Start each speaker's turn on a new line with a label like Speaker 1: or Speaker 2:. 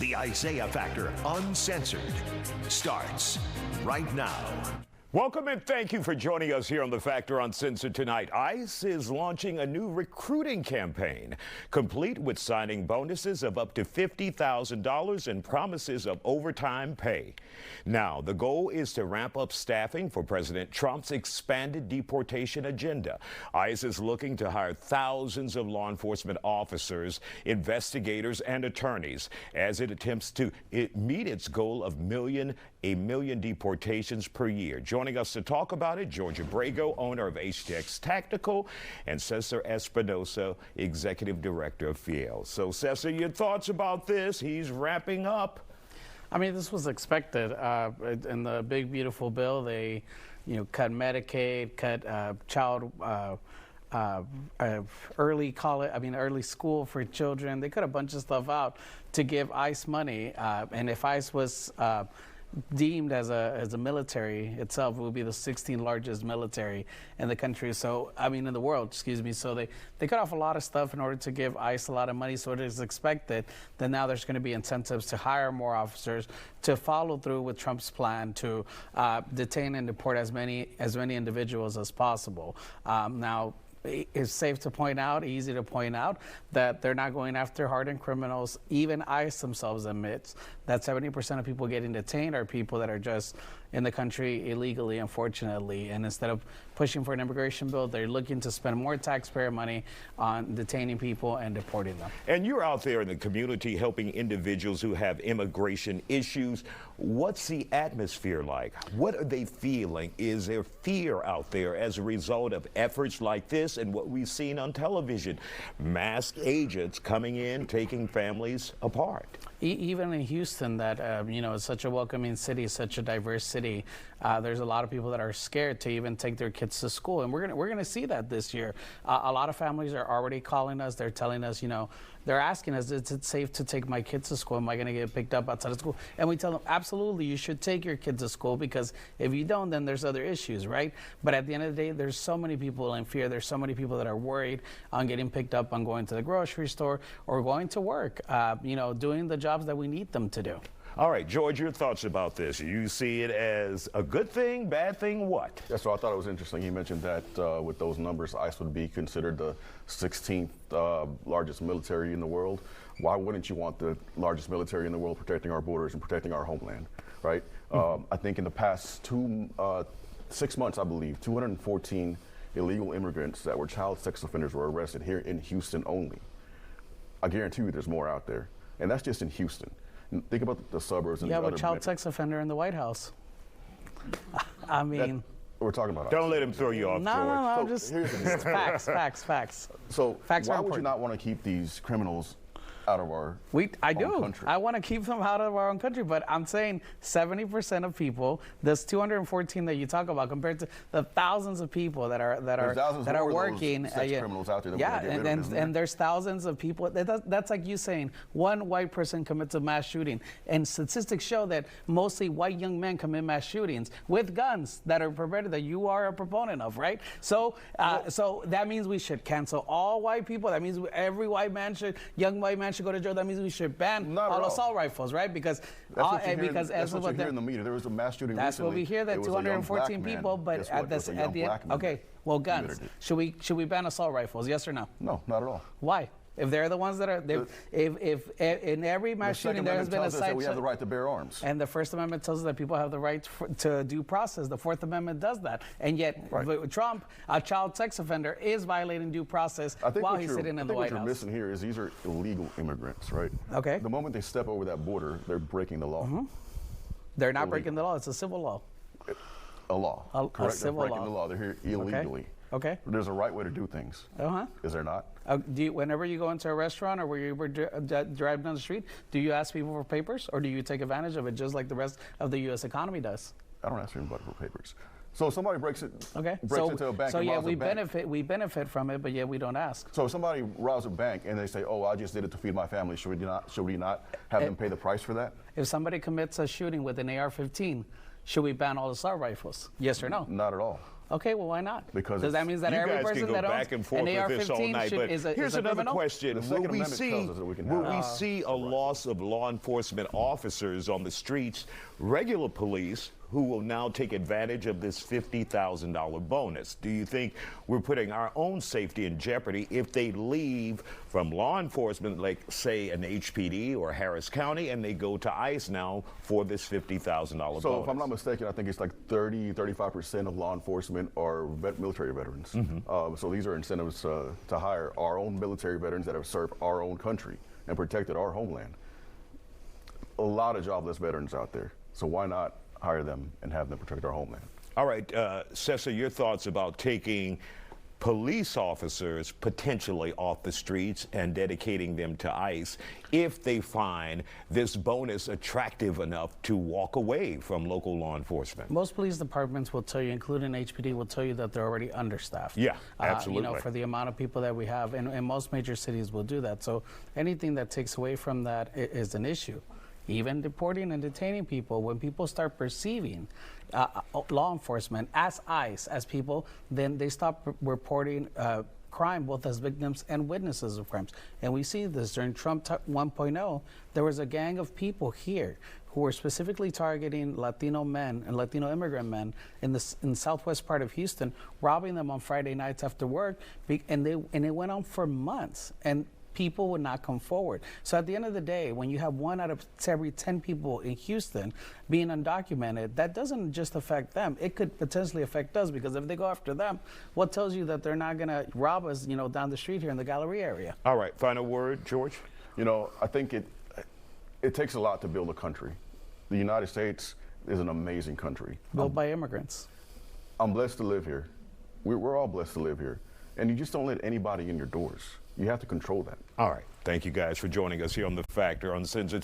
Speaker 1: The Isaiah Factor Uncensored starts right now.
Speaker 2: Welcome and thank you for joining us here on The Factor Uncensored tonight. ICE is launching a new recruiting campaign, complete with signing bonuses of up to $50,000 and promises of overtime pay. Now, the goal is to ramp up staffing for President Trump's expanded deportation agenda. ICE is looking to hire thousands of law enforcement officers, investigators, and attorneys as it attempts to meet its goal of a million deportations per year. Joining us to talk about it, George Abrego, owner of HTX Tactical, and Cesar Espinosa, executive director of Fiel. So, Cesar, your thoughts about this? He's wrapping up.
Speaker 3: I mean, this was expected. In the big, beautiful bill, they, cut Medicaid, cut early school for children. They cut a bunch of stuff out to give ICE money. And if ICE was deemed as a military itself, it would be the 16th largest military in the country. So, in the world, excuse me. So they cut off a lot of stuff in order to give ICE a lot of money. So it is expected that now there's going to be incentives to hire more officers, to follow through with Trump's plan to detain and deport as many individuals as possible. Now, it's safe to point out, easy to point out, that they're not going after hardened criminals. Even ICE themselves admits that 70% of people getting detained are people that are just in the country illegally, unfortunately. And instead of pushing for an immigration bill, they're looking to spend more taxpayer money on detaining people and deporting them.
Speaker 2: And you're out there in the community helping individuals who have immigration issues. What's the atmosphere like? What are they feeling? Is there fear out there as a result of efforts like this and what we've seen on television? Masked agents coming in, taking families apart.
Speaker 3: Even in Houston, that is such a welcoming city, such a diverse city. There's a lot of people that are scared to even take their kids to school, and we're gonna see that this year. A lot of families are already calling us. They're telling us, they're asking us, is it safe to take my kids to school? Am I gonna get picked up outside of school? And we tell them, absolutely, you should take your kids to school, because if you don't, then there's other issues, right? But at the end of the day, there's so many people in fear. There's so many people that are worried on getting picked up on going to the grocery store or going to work, doing the jobs that we need them to do.
Speaker 2: All right, George, your thoughts about this? You see it as a good thing, bad thing, what?
Speaker 4: Yeah, so I thought it was interesting. You mentioned that with those numbers, ICE would be considered the 16th largest military in the world. Why wouldn't you want the largest military in the world protecting our borders and protecting our homeland, right? I think in the past 6 months, I believe, 214 illegal immigrants that were child sex offenders were arrested here in Houston only. I guarantee you there's more out there. And that's just in Houston. Think about the suburbs. And
Speaker 3: you have a child sex offender in the White House.
Speaker 4: We're talking about.
Speaker 2: Don't let him throw you off,
Speaker 3: No,
Speaker 2: George.
Speaker 3: just facts.
Speaker 4: So
Speaker 3: facts
Speaker 4: why would you not want to keep these criminals out of our own country?
Speaker 3: I want to keep them out of our own country, but I'm saying 70% of people, this 214 that you talk about, compared to the thousands of people that are working,
Speaker 4: sex criminals out there.
Speaker 3: And there's thousands of people. That's like you saying one white person commits a mass shooting, and statistics show that mostly white young men commit mass shootings with guns that are permitted, that you are a proponent of, right? So, so that means we should cancel all white people. That means every young white man should go to jail. That means we should ban all assault rifles, right? Because
Speaker 4: that's what you hear in the media. There was a mass shooting
Speaker 3: That's
Speaker 4: recently.
Speaker 3: what we hear, that 214 people, but at the end, okay, well, guns. Should we ban assault rifles? Yes or no?
Speaker 4: No, not at all.
Speaker 3: Why? If they're the ones that are, if in every mass shooting there has been a site,
Speaker 4: we have the right to bear arms.
Speaker 3: And the First Amendment tells us that people have the right to due process. The Fourth Amendment does that, and yet Trump, a child sex offender, is violating due process while he's sitting in the White House.
Speaker 4: What you're missing here is these are illegal immigrants, right?
Speaker 3: Okay.
Speaker 4: The moment they step over that border, they're breaking the law.
Speaker 3: They're not breaking the law. It's a civil law.
Speaker 4: A law.
Speaker 3: Correct.
Speaker 4: They're breaking the law. They're here illegally.
Speaker 3: Okay.
Speaker 4: There's a right way to do things. Is there not?
Speaker 3: Whenever you go into a restaurant or where you drive down the street, do you ask people for papers, or do you take advantage of it just like the rest of the U.S. economy does?
Speaker 4: I don't ask anybody for papers. So if somebody breaks into a bank
Speaker 3: so
Speaker 4: and robs
Speaker 3: we
Speaker 4: a bank.
Speaker 3: we benefit from it, but yet we don't ask.
Speaker 4: So if somebody robs a bank and they say, "Oh, I just did it to feed my family," should we not have them pay the price for that?
Speaker 3: If somebody commits a shooting with an AR-15, should we ban all assault rifles? Yes or no?
Speaker 4: Not at all.
Speaker 3: Okay, well, why not?
Speaker 4: Because
Speaker 3: that means that
Speaker 2: you
Speaker 3: every
Speaker 2: guys
Speaker 3: person
Speaker 2: can go
Speaker 3: that owns
Speaker 2: back and forth
Speaker 3: an
Speaker 2: with this all
Speaker 3: AR-15
Speaker 2: night, but
Speaker 3: is
Speaker 2: here's
Speaker 3: a
Speaker 2: another
Speaker 3: criminal?
Speaker 2: question.
Speaker 4: The Second Amendment tells us that we can have
Speaker 2: will we see a loss of law enforcement officers on the streets, regular police, who will now take advantage of this $50,000 bonus? Do you think we're putting our own safety in jeopardy if they leave from law enforcement, like say an HPD or Harris County, and they go to ICE now for this $50,000 bonus?
Speaker 4: So if I'm not mistaken, I think it's like 35% of law enforcement are military veterans. So these are incentives to hire our own military veterans that have served our own country and protected our homeland. A lot of jobless veterans out there. So why not hire them and have them protect our homeland?
Speaker 2: All right, Cesar, your thoughts about taking police officers potentially off the streets and dedicating them to ICE if they find this bonus attractive enough to walk away from local law enforcement?
Speaker 3: Most police departments will tell you, including HPD, will tell you that they're already understaffed.
Speaker 2: Yeah, absolutely.
Speaker 3: For the amount of people that we have, and most major cities will do that. So anything that takes away from that is an issue. Even deporting and detaining people, when people start perceiving law enforcement as ICE, as people, then they stop reporting crime both as victims and witnesses of crimes. And we see this during Trump 1.0. There was a gang of people here who were specifically targeting Latino men and Latino immigrant men in the southwest part of Houston, robbing them on Friday nights after work, and it went on for months. And people would not come forward. So at the end of the day, when you have 1 out of every 10 people in Houston being undocumented, that doesn't just affect them. It could potentially affect us, because if they go after them, what tells you that they're not going to rob us, down the street here in the Galleria area?
Speaker 2: All right, final word, George?
Speaker 4: I think it takes a lot to build a country. The United States is an amazing country.
Speaker 3: Built by immigrants.
Speaker 4: I'm blessed to live here. We're all blessed to live here. And you just don't let anybody in your doors. You have to control that.
Speaker 2: All right. Thank you guys for joining us here on The Factor Uncensored.